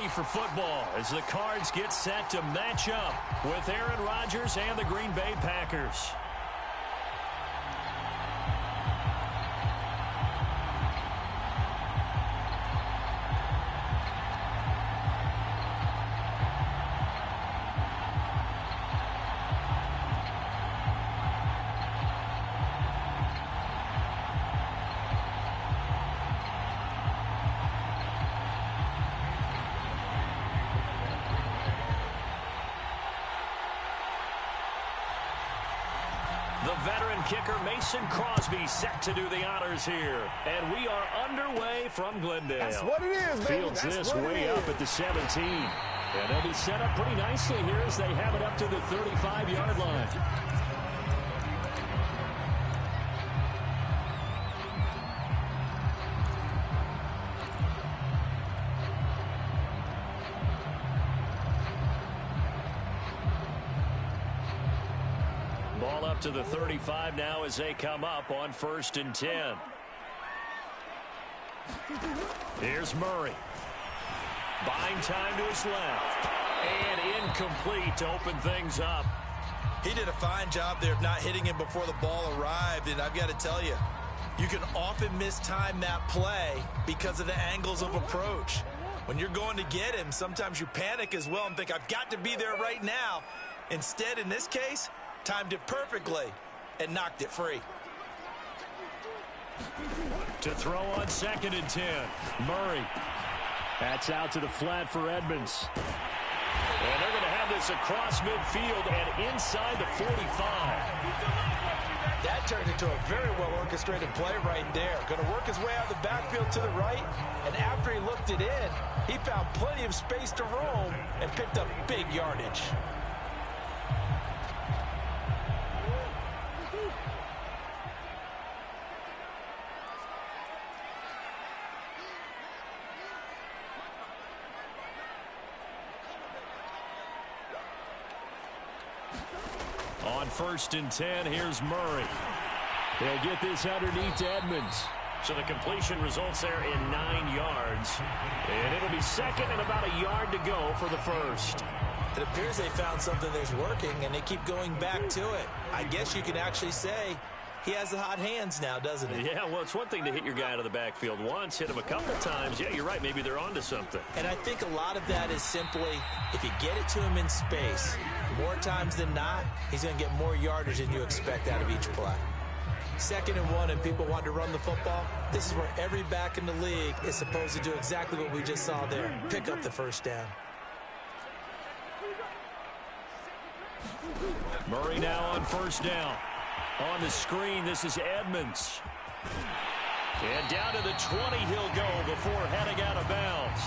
ready for football as the Cards get set to match up with Aaron Rodgers and the Green Bay Packers. The veteran kicker Mason Crosby set to do the honors here. And we are underway from Glendale. That's what it is, baby. Fields this way up at the 17. And they'll be set up pretty nicely here as they have it up to the 35-yard line. Ball up to the 35 now as they come up on 1st and 10. Here's Murray. Buying time to his left. And incomplete to open things up. He did a fine job there of not hitting him before the ball arrived. And I've got to tell you, you can often mistime that play because of the angles of approach. When you're going to get him, sometimes you panic as well and think, I've got to be there right now. Instead, in this case, timed it perfectly and knocked it free. To throw on 2nd and 10. Murray. That's out to the flat for Edmonds. And they're going to have this across midfield and inside the 45. That turned into a very well-orchestrated play right there. Going to work his way out of the backfield to the right, and after he looked it in, he found plenty of space to roam and picked up big yardage. On 1st and 10, here's Murray. They'll get this underneath to Edmonds. So the completion results there in 9 yards. And it'll be 2nd and about a yard to go for the 1st. It appears they found something that's working, and they keep going back to it. I guess you can actually say he has the hot hands now, doesn't he? Yeah, well, it's one thing to hit your guy out of the backfield once, hit him a couple times. Yeah, you're right. Maybe they're onto something. And I think a lot of that is simply if you get it to him in space, more times than not, he's going to get more yardage than you expect out of each play. 2nd and 1 and people want to run the football. This is where every back in the league is supposed to do exactly what we just saw there. Pick up the 1st down. Murray now on 1st down. On the screen, this is Edmonds. And down to the 20 he'll go before heading out of bounds.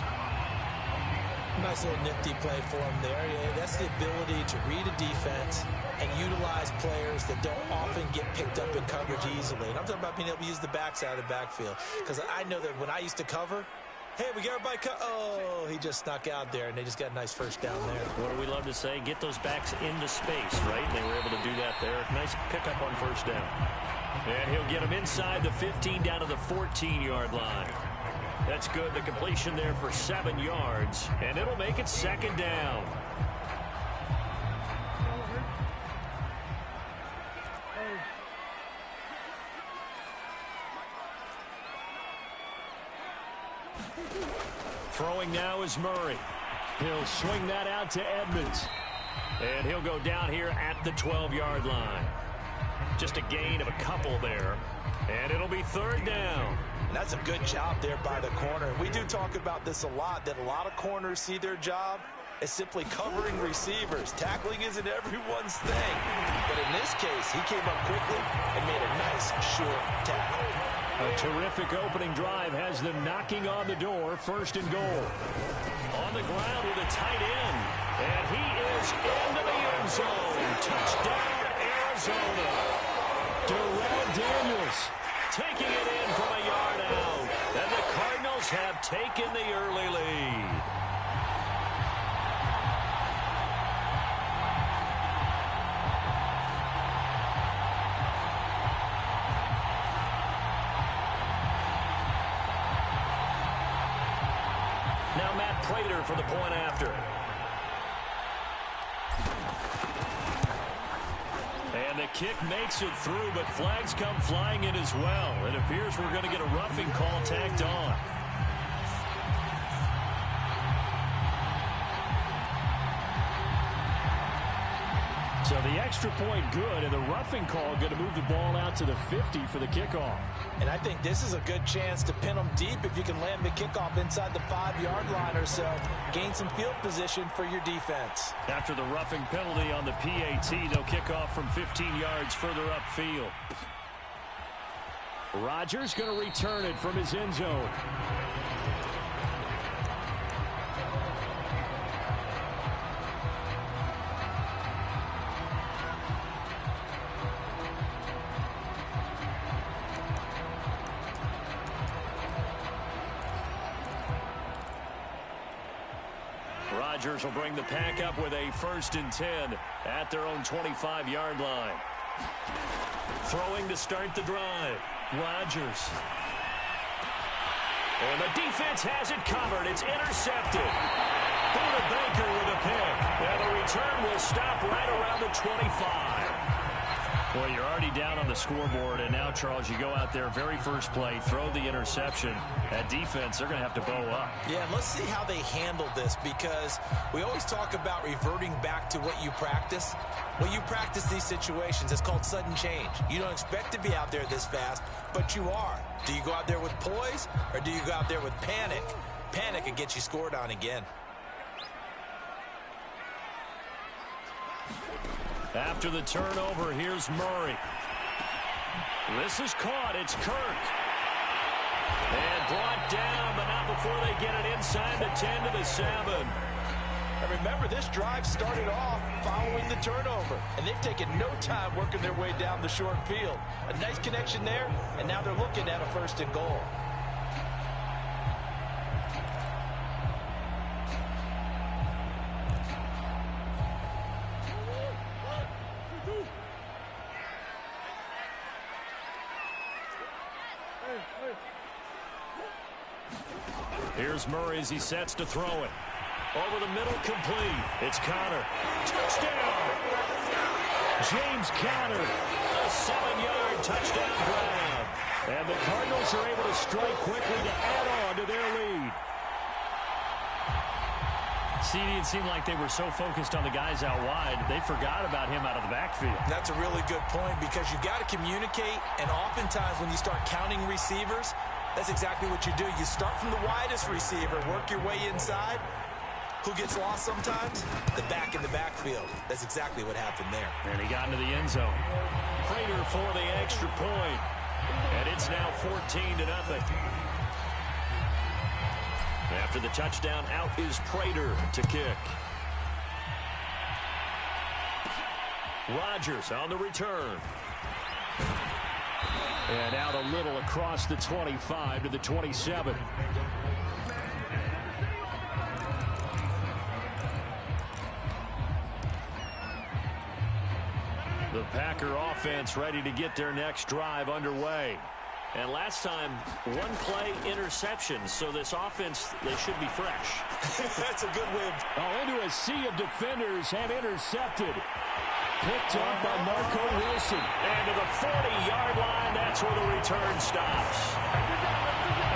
Nice little nifty play for him there. Yeah, that's the ability to read a defense and utilize players that don't often get picked up in coverage easily. And I'm talking about being able to use the backs out of the backfield. Because I know that when I used to cover, hey, we got everybody oh, he just snuck out there, and they just got a nice 1st down there. What do we love to say? Get those backs into space, right? And they were able to do that there. Nice pickup on 1st down. And he'll get him inside the 15 down to the 14-yard line. That's good. The completion there for 7 yards. And it'll make it 2nd down. Throwing now is Murray. He'll swing that out to Edmonds. And he'll go down here at the 12-yard line. Just a gain of a couple there. And it'll be 3rd down. And that's a good job there by the corner. We do talk about this a lot, that a lot of corners see their job as simply covering receivers. Tackling isn't everyone's thing. But in this case, he came up quickly and made a nice, short tackle. A terrific opening drive has them knocking on the door, 1st and goal. On the ground with a tight end. And he is into the end zone. Touchdown, Arizona. Darrell Daniels taking it in from a yard out. And the Cardinals have taken the early lead. Now Matt Prater for the point after. And the kick makes it through, but flags come flying in as well. It appears we're going to get a roughing call tacked on. So the extra point good, and the roughing call going to move the ball out to the 50 for the kickoff. And I think this is a good chance to pin them deep if you can land the kickoff inside the 5-yard line or so. Gain some field position for your defense. After the roughing penalty on the PAT, they'll kick off from 15 yards further upfield. Rodgers going to return it from his end zone. Rodgers will bring the pack up with a 1st and 10 at their own 25-yard line. Throwing to start the drive. Rodgers. And the defense has it covered. It's intercepted. Buda Baker with a pick. And the return will stop right around the 25. Well, you're already down on the scoreboard, and now, Charles, you go out there, very first play, throw the interception. That defense, they're going to have to bow up. Yeah, let's see how they handle this, because we always talk about reverting back to what you practice. When you practice these situations, it's called sudden change. You don't expect to be out there this fast, but you are. Do you go out there with poise, or do you go out there with panic? Panic can get you scored on again. After the turnover, here's Murray. This is caught. It's Kirk. And brought down, but not before they get it inside the 10 to the 7. And remember, this drive started off following the turnover, and they've taken no time working their way down the short field. A nice connection there, and now they're looking at a 1st and goal. Here's Murray as he sets to throw it. Over the middle, complete. It's Conner. Touchdown! James Conner. A 7-yard touchdown grab. And the Cardinals are able to strike quickly to add on to their lead. CD, it seemed like they were so focused on the guys out wide, they forgot about him out of the backfield. That's a really good point, because you've got to communicate, and oftentimes when you start counting receivers, that's exactly what you do. You start from the widest receiver, work your way inside. Who gets lost sometimes? The back in the backfield. That's exactly what happened there. And he got into the end zone. Prater for the extra point. And it's now 14-0. After the touchdown, out is Prater to kick. Rodgers on the return. And out a little across the 25 to the 27. The Packer offense ready to get their next drive underway. And last time, 1 play interception. So this offense, they should be fresh. That's a good win. Into a sea of defenders and intercepted. Picked up by Marco Wilson. And to the 40-yard line, that's where the return stops.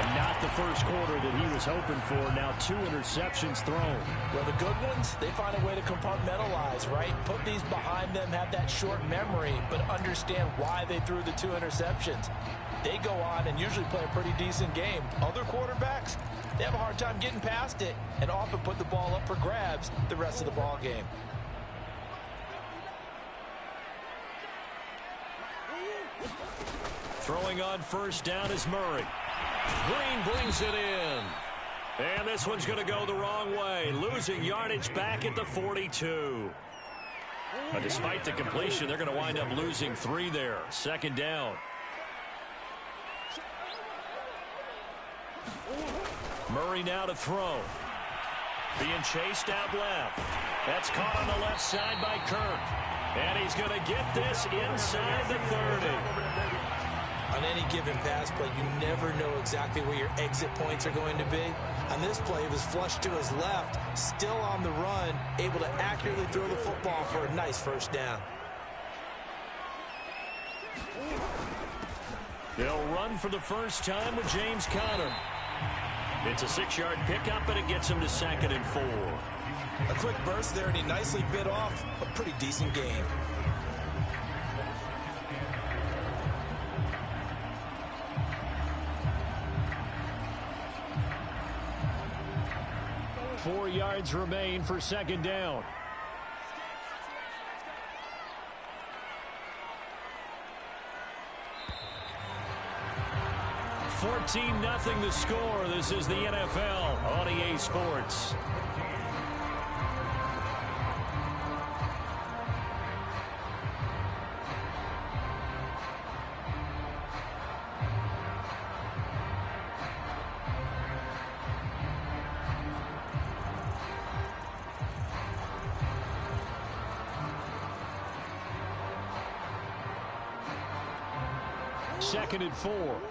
And not the first quarter that he was hoping for. Now 2 interceptions thrown. Well, the good ones, they find a way to compartmentalize, right? Put these behind them, have that short memory, but understand why they threw the 2 interceptions. They go on and usually play a pretty decent game. Other quarterbacks, they have a hard time getting past it and often put the ball up for grabs the rest of the ball game. Throwing on first down is Murray. Green brings it in. And this one's going to go the wrong way. Losing yardage back at the 42. But despite the completion, they're going to wind up losing 3 there. 2nd down. Murray now to throw. Being chased out left. That's caught on the left side by Kirk. And he's going to get this inside the 30. On any given pass play, you never know exactly where your exit points are going to be. On this play, it was flushed to his left, still on the run, able to accurately throw the football for a nice first down. They'll run for the first time with James Conner. It's a 6-yard pickup, and it gets him to 2nd and 4. A quick burst there, and he nicely bit off a pretty decent gain. Four yards remain for 2nd down. $14-0 the score. This is the NFL on EA Sports. Second and 4.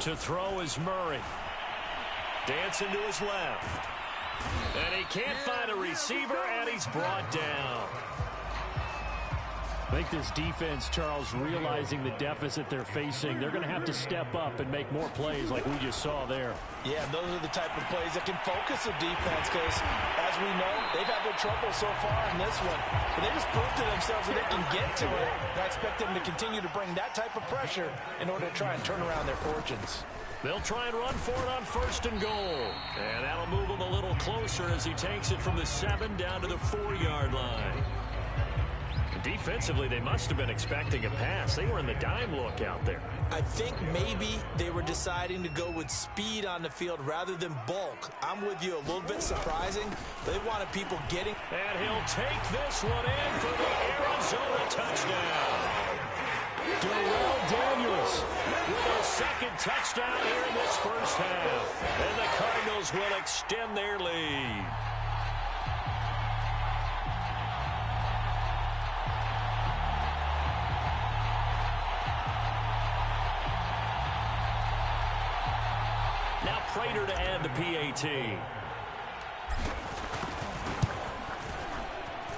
To throw is Murray. Dancing to his left. And he can't find a receiver, and he's brought down. I think this defense, Charles, realizing the deficit they're facing, they're going to have to step up and make more plays like we just saw there. Yeah, those are the type of plays that can focus a defense because, as we know, they've had their trouble so far in this one. But they just proved to themselves that they can get to it. And I expect them to continue to bring that type of pressure in order to try and turn around their fortunes. They'll try and run for it on 1st and goal. And that'll move him a little closer as he takes it from the 7 down to the 4-yard line. Defensively, they must have been expecting a pass. They were in the dime look out there. I think maybe they were deciding to go with speed on the field rather than bulk. I'm with you, a little bit surprising. They wanted people getting. And he'll take this one in for the Arizona touchdown. Darrell Daniels with a 2nd touchdown here in this first half. And the Cardinals will extend their lead. Now Prater to add the PAT.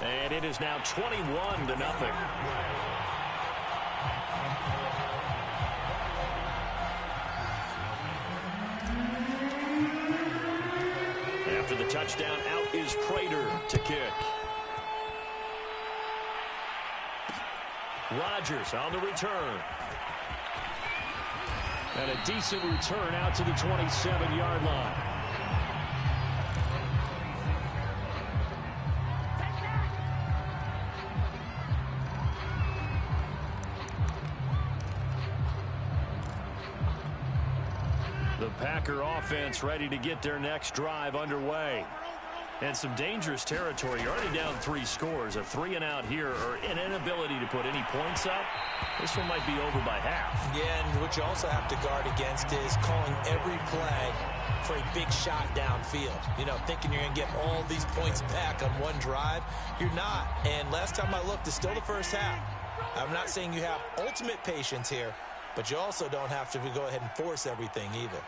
And it is now 21-0. After the touchdown, out is Prater to kick. Rodgers on the return. And a decent return out to the 27-yard line. The Packer offense ready to get their next drive underway. And some dangerous territory. You're already down 3 scores. A 3-and-out here, or an inability to put any points up. This one might be over by half. Yeah, and what you also have to guard against is calling every play for a big shot downfield. You know, thinking you're going to get all these points back on one drive. You're not. And last time I looked, it's still the first half. I'm not saying you have ultimate patience here, but you also don't have to go ahead and force everything either.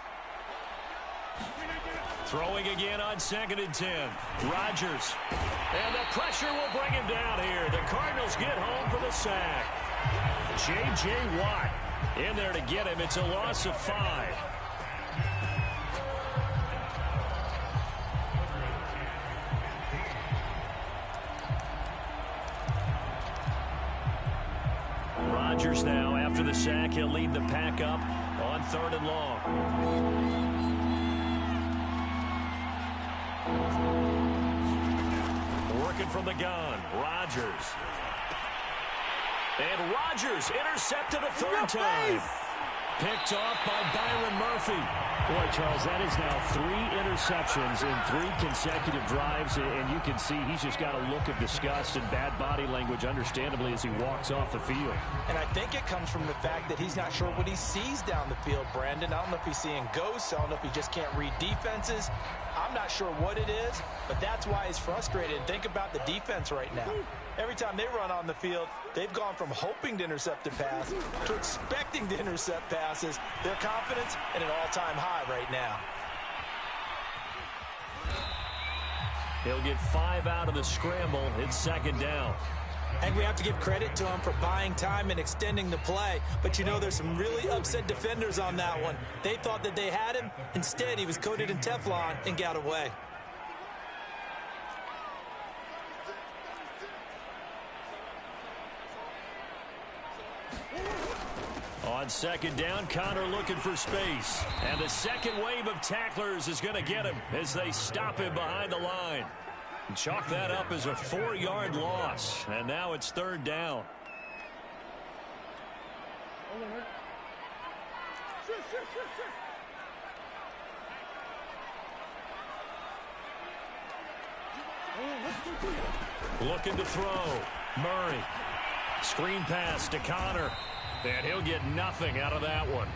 Throwing again on 2nd and 10. Rodgers. And the pressure will bring him down here. The Cardinals get home for the sack. J.J. Watt in there to get him. It's a loss of 5. Rodgers now, after the sack, he'll lead the pack up on 3rd and long. Working from the gun, Rodgers. And Rodgers intercepted a 3rd time. Picked off by Byron Murphy. Boy, Charles, that is now 3 interceptions in 3 consecutive drives, and you can see he's just got a look of disgust and bad body language, understandably, as he walks off the field. And I think it comes from the fact that he's not sure what he sees down the field, Brandon. I don't know if he's seeing ghosts. I don't know if he just can't read defenses. I'm not sure what it is, but that's why he's frustrated. Think about the defense right now. Every time they run on the field, they've gone from hoping to intercept a pass to expecting to intercept passes. Their confidence at an all-time high right now. He'll get 5 out of the scramble. It's second down. And we have to give credit to him for buying time and extending the play. But, you know, there's some really upset defenders on that one. They thought that they had him. Instead, he was coated in Teflon and got away. On second down, Connor looking for space. And the second wave of tacklers is going to get him as they stop him behind the line. And chalk that up as a 4-yard loss. And now it's third down. Looking to throw. Murray. Screen pass to Connor. And he'll get nothing out of that one.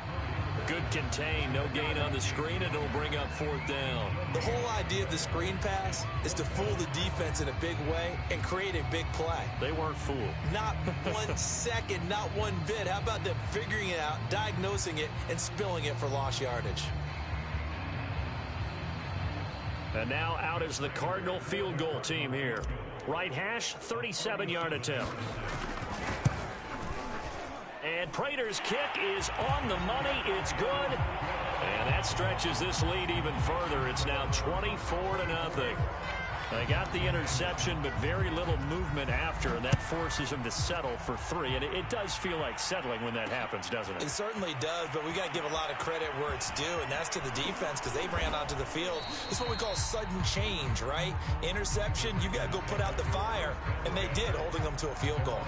Good contain, no gain on the screen, and it'll bring up fourth down. The whole idea of the screen pass is to fool the defense in a big way and create a big play. They weren't fooled. Not 1 second, not one bit. How about them figuring it out, diagnosing it, and spilling it for lost yardage? And now out is the Cardinal field goal team here. Right hash, 37-yard attempt. And Prater's kick is on the money. It's good. And that stretches this lead even further. It's now 24-0. They got the interception, but very little movement after, and that forces them to settle for 3. And it does feel like settling when that happens, doesn't it? It certainly does, but we got to give a lot of credit where it's due, and that's to the defense because they ran onto the field. This is what we call sudden change, right? Interception, you got to go put out the fire, and they did, holding them to a field goal.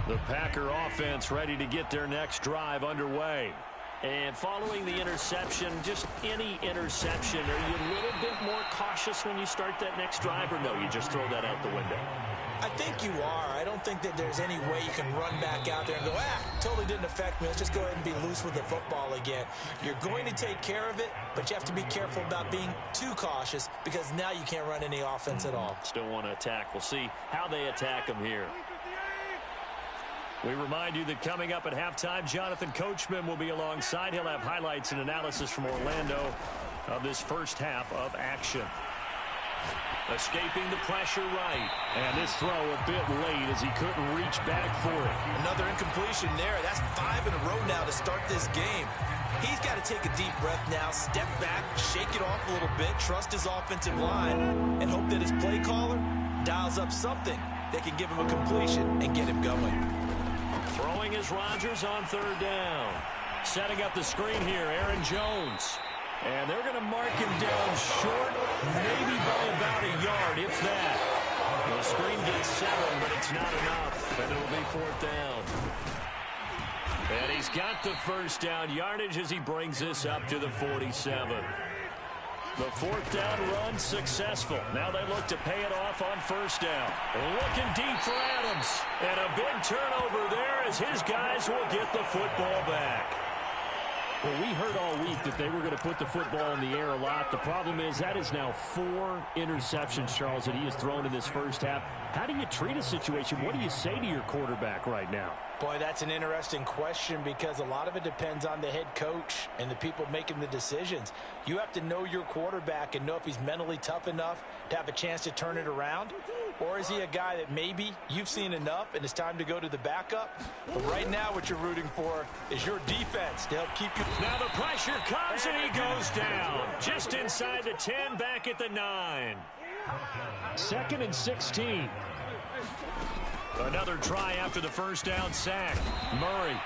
The Packer offense ready to get their next drive underway. And following the interception, just any interception, are you a little bit more cautious when you start that next drive, or no, you just throw that out the window? I think you are. I don't think that there's any way you can run back out there and go, totally didn't affect me. Let's just go ahead and be loose with the football again. You're going to take care of it, but you have to be careful about being too cautious because now you can't run any offense at all. Still want to attack. We'll see how they attack them here. We remind you that coming up at halftime, Jonathan Coachman will be alongside. He'll have highlights and analysis from Orlando of this first half of action. Escaping the pressure right. And this throw a bit late as he couldn't reach back for it. Another incompletion there. That's 5 in a row now to start this game. He's got to take a deep breath now, step back, shake it off a little bit, trust his offensive line, and hope that his play caller dials up something that can give him a completion and get him going. Throwing is Rodgers on third down. Setting up the screen here, Aaron Jones. And they're going to mark him down short, maybe by about a yard, if that. The screen gets 7, but it's not enough, and it'll be fourth down. And he's got the first down yardage as he brings this up to the 47. The fourth down run successful. Now they look to pay it off on first down. Looking deep for Adams. And a big turnover there as his guys will get the football back. Well, we heard all week that they were going to put the football in the air a lot. The problem is that is now 4 interceptions, Charles, that he has thrown in this first half. How do you treat a situation? What do you say to your quarterback right now? Boy, that's an interesting question because a lot of it depends on the head coach and the people making the decisions. You have to know your quarterback and know if he's mentally tough enough to have a chance to turn it around. Or is he a guy that maybe you've seen enough and it's time to go to the backup? But right now what you're rooting for is your defense to help keep you. Now the pressure comes and he goes down. Just inside the 10, back at the 9. 2nd and 16. Another try after the first down sack. Murray.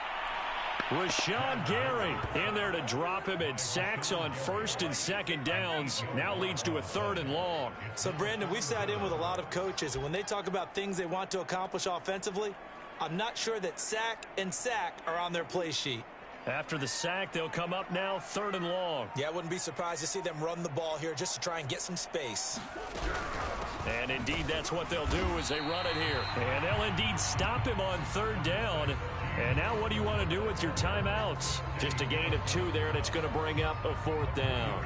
Rashawn Gary in there to drop him, and sacks on first and second downs now leads to a 3rd and long. So, Brandon, we sat in with a lot of coaches, and when they talk about things they want to accomplish offensively, I'm not sure that sack and sack are on their play sheet. After the sack, they'll come up now 3rd and long. Yeah, I wouldn't be surprised to see them run the ball here just to try and get some space. And indeed, that's what they'll do as they run it here. And they'll indeed stop him on 3rd down. And now what do you want to do with your timeouts? Just a gain of 2 there, and it's going to bring up a 4th down.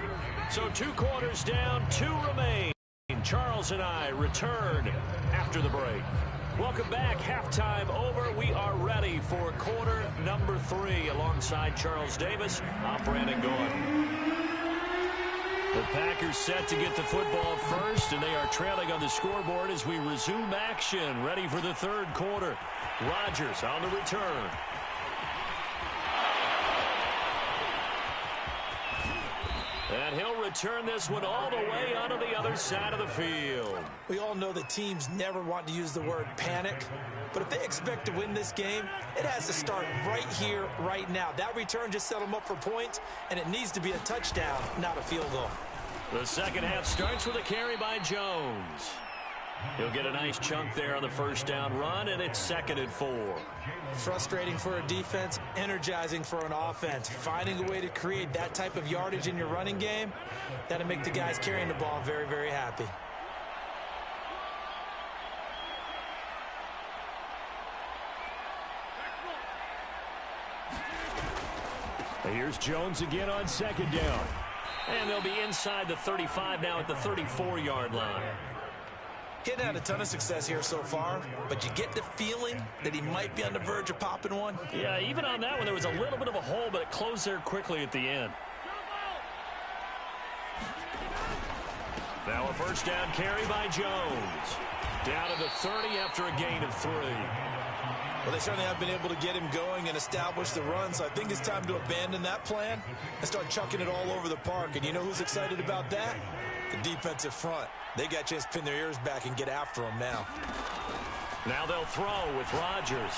So 2 quarters down, 2 remain. Charles and I return after the break. Welcome back. Halftime over. We are ready for quarter number 3. Alongside Charles Davis, I'm Brandon Gordon. The Packers set to get the football first, and they are trailing on the scoreboard as we resume action, ready for the 3rd quarter. Rodgers on the return. And he'll return this one all the way onto the other side of the field. We all know that teams never want to use the word panic, but if they expect to win this game, it has to start right here, right now. That return just set them up for points, and it needs to be a touchdown, not a field goal. The second half starts with a carry by Jones. He'll get a nice chunk there on the 1st down run, and it's 2nd and 4. Frustrating for a defense, energizing for an offense. Finding a way to create that type of yardage in your running game, that'll make the guys carrying the ball very, very happy. Here's Jones again on 2nd down. And they'll be inside the 35 now at the 34-yard line. Hitting had a ton of success here so far, but you get the feeling that he might be on the verge of popping one. Yeah, even on that one, there was a little bit of a hole, but it closed there quickly at the end. Now a 1st down carry by Jones. Down to the 30 after a gain of 3. Well, they certainly have been able to get him going and establish the run, so I think it's time to abandon that plan and start chucking it all over the park. And you know who's excited about that? The defensive front. They got a chance to pin their ears back and get after him now. Now they'll throw with Rodgers.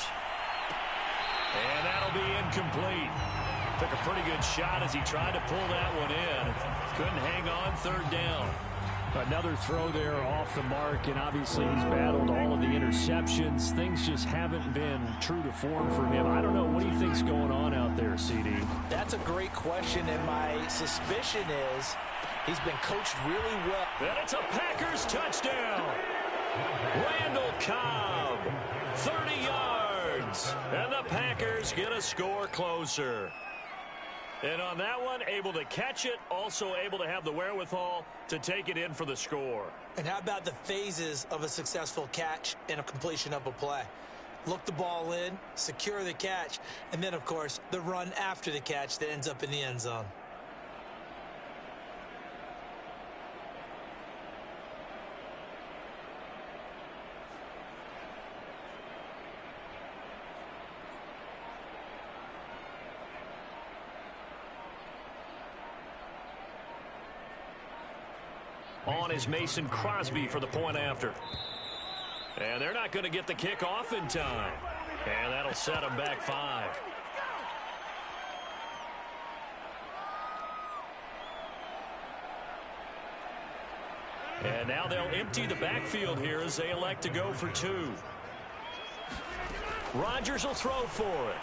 And that'll be incomplete. Took a pretty good shot as he tried to pull that one in. Couldn't hang on 3rd down. Another throw there off the mark, and obviously he's battled all of the interceptions. Things just haven't been true to form for him. I don't know. What do you think's going on out there, CD? That's a great question, and my suspicion is he's been coached really well. And it's a Packers touchdown. Randall Cobb, 30 yards. And the Packers get a score closer. And on that one, able to catch it, also able to have the wherewithal to take it in for the score. And how about the phases of a successful catch and a completion of a play? Look the ball in, secure the catch, and then, of course, the run after the catch that ends up in the end zone. On is Mason Crosby for the point after. And they're not going to get the kick off in time. And that'll set them back 5. And now they'll empty the backfield here as they elect to go for 2. Rodgers will throw for it.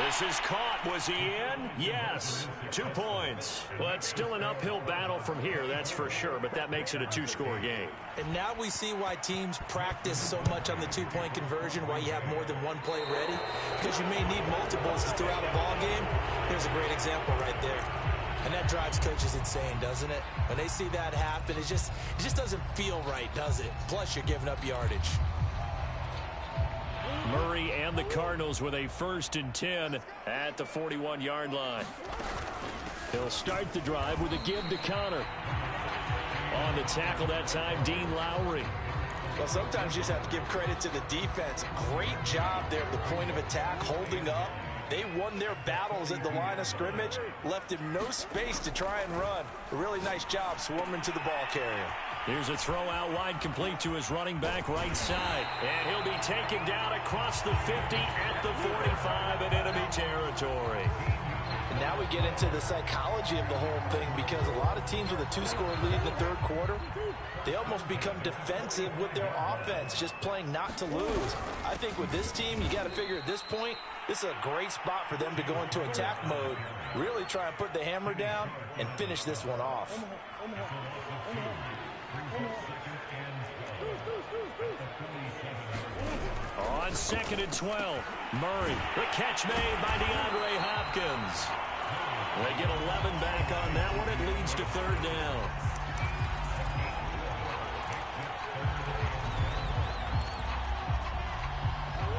This is caught. Was he in? Yes. 2 points. Well, it's still an uphill battle from here, that's for sure, but that makes it a 2-score game. And now we see why teams practice so much on the 2-point conversion, why you have more than one play ready, because you may need multiples throughout a ball game. Here's a great example right there. And that drives coaches insane, doesn't it? When they see that happen, it just doesn't feel right, does it? Plus, you're giving up yardage. Murray and the Cardinals with a 1st and 10 at the 41-yard line. They'll start the drive with a give to Connor. On the tackle that time, Dean Lowry. Well, sometimes you just have to give credit to the defense. Great job there at the point of attack, holding up. They won their battles at the line of scrimmage, left him no space to try and run. A really nice job swarming to the ball carrier. Here's a throw out wide, complete to his running back right side. And he'll be taken down across the 50 at the 45 in enemy territory. And now we get into the psychology of the whole thing, because a lot of teams with a 2-score lead in the 3rd quarter, they almost become defensive with their offense, just playing not to lose. I think with this team, you got to figure at this point, This is a great spot for them to go into attack mode, really try and put the hammer down and finish this one off. On 2nd and 12, Murray. The catch made by DeAndre Hopkins. They get 11 back on that one. It leads to 3rd down.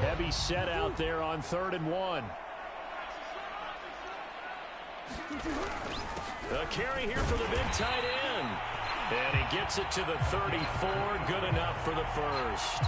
Heavy set out there on 3rd and 1. A carry here for the big tight end. And he gets it to the 34. Good enough for the first.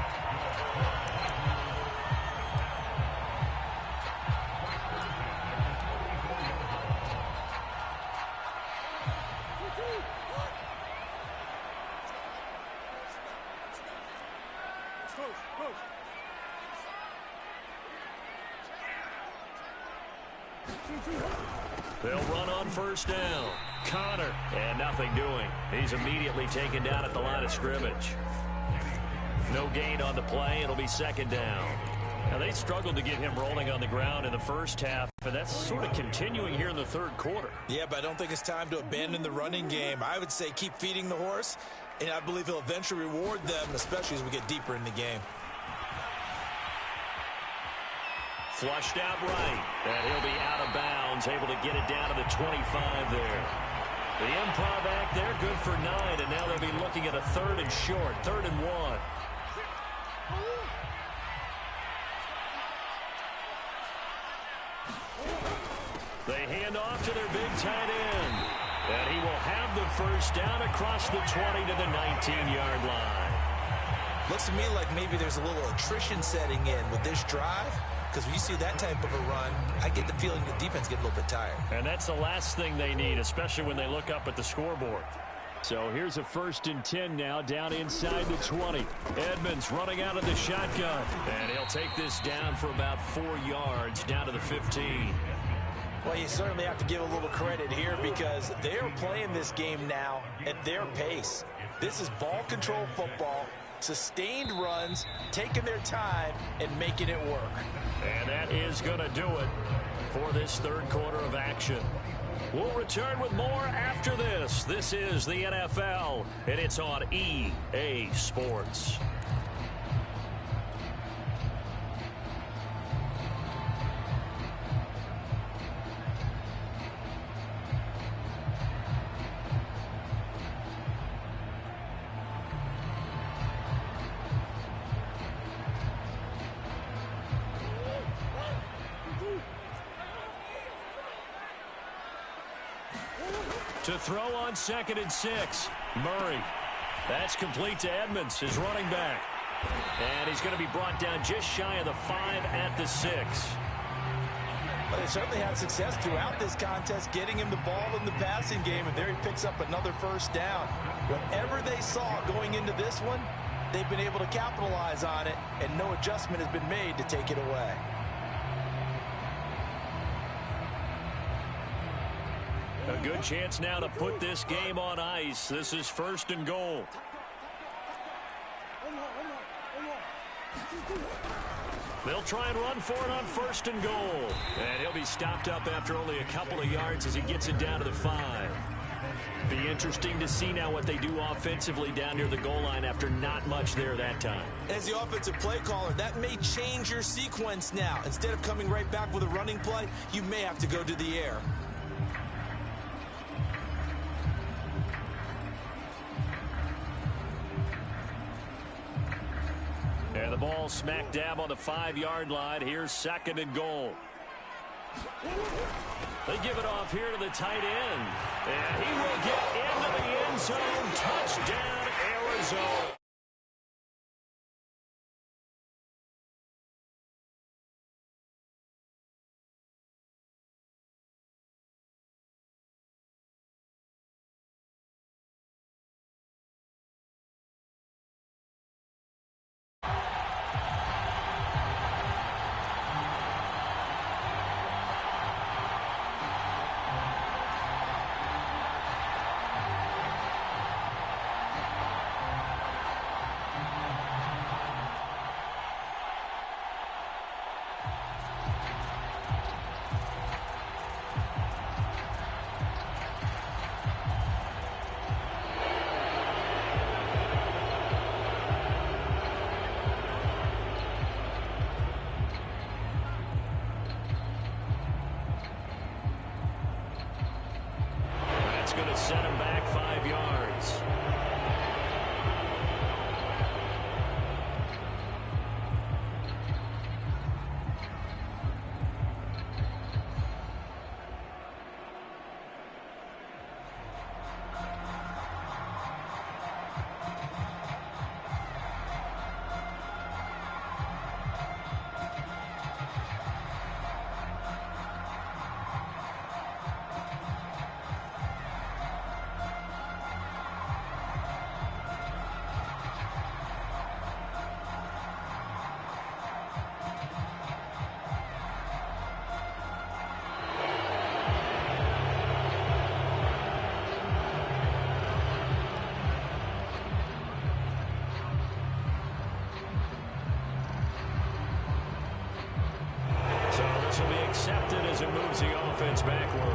They'll run on 1st down. Connor, and nothing doing. He's immediately taken down at the line of scrimmage. No gain on the play. It'll be 2nd down. Now, they struggled to get him rolling on the ground in the first half, and that's sort of continuing here in the 3rd quarter. Yeah, but I don't think it's time to abandon the running game. I would say keep feeding the horse, and I believe he'll eventually reward them, especially as we get deeper in the game. Flushed out right, and he'll be out of bounds, able to get it down to the 25 there. The improv act there, good for 9, and now they'll be looking at a 3rd and short, 3rd and 1. They hand off to their big tight end, and he will have the 1st down across the 20 to the 19-yard line. Looks to me like maybe there's a little attrition setting in with this drive. Because when you see that type of a run, I get the feeling the defense gets a little bit tired. And that's the last thing they need, especially when they look up at the scoreboard. So here's a 1st and 10 now, down inside the 20. Edmonds running out of the shotgun. And he'll take this down for about 4 yards, down to the 15. Well, you certainly have to give a little credit here because they're playing this game now at their pace. This is ball control football. Sustained runs, taking their time, and making it work. And that is going to do it for this 3rd quarter of action. We'll return with more after this. This is the NFL, and it's on EA Sports. To throw on 2nd and 6, Murray. That's complete to Edmonds, his running back. And he's going to be brought down just shy of the 5 at the 6. But they certainly had success throughout this contest, getting him the ball in the passing game, and there he picks up another 1st down. Whatever they saw going into this one, they've been able to capitalize on it, and no adjustment has been made to take it away. A good chance now to put this game on ice. This is 1st and goal. They'll try and run for it on 1st and goal. And he'll be stopped up after only a couple of yards as he gets it down to the 5. Be interesting to see now what they do offensively down near the goal line after not much there that time. As the offensive play caller, that may change your sequence now. Instead of coming right back with a running play, you may have to go to the air. And the ball smack dab on the 5-yard line. Here's 2nd and goal. They give it off here to the tight end. And he will get into the end zone. Touchdown, Arizona. That's going to set him back 5 yards. This will be accepted as it moves the offense backward.